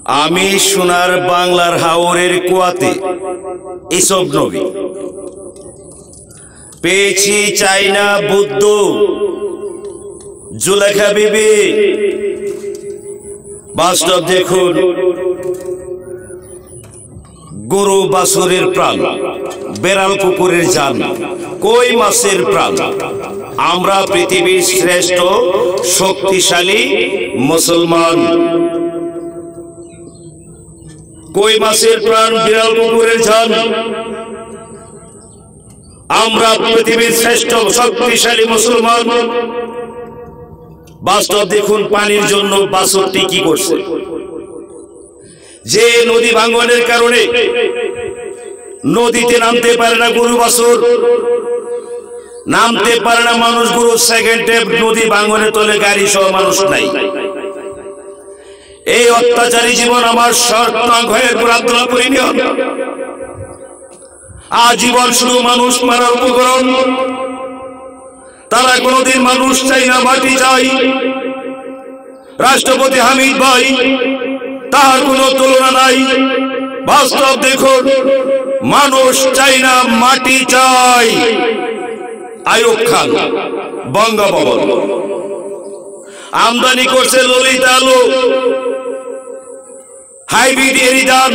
আমি সোনার বাংলার হাওরের কুয়াতে এসব নবী পেয়েছি, চাইনা বুদ্ধ, জুলেখা বিবি। বাস্তব দেখুন, গরু বাছুরের প্রাণ, বেড়াল কুকুরের জান, কই মাছের প্রাণ। আমরা পৃথিবীর শ্রেষ্ঠ শক্তিশালী মুসলমান। কই মাছের প্রাণ, বিড়াল কুকুরের জান, আমরা পৃথিবীর শ্রেষ্ঠ শক্তিশালী মুসলমান। বাস্তব দেখুন, পানির জন্য বাছুরটি কি করছে। যে নদী ভাঙনের কারণে নদীতে নামতে পারে না গরু বাছুর, নামতে পারে না মানুষ গরু, সেকেন্ডে নদী ভাঙনের তলে গাড়ি সহ মানুষ নাই। এই অত্যাচারী জীবন আমার আব্দুল্লাহপুর ইউনিয়ন আজীবন শুধু মানুষ মারার উপকরণ। তারা কোনদিন মানুষ চাই না, মাটি চাই। রাষ্ট্রপতি হামিদ ভাই, তার কোনো তুলনা নাই। বাস্তব দেখুন, মানুষ চাই না, মাটি চাই। আইয়ুব খান বঙ্গভবন আমদানি করছে ললিত আলু, হাইব্রিড এরিদান,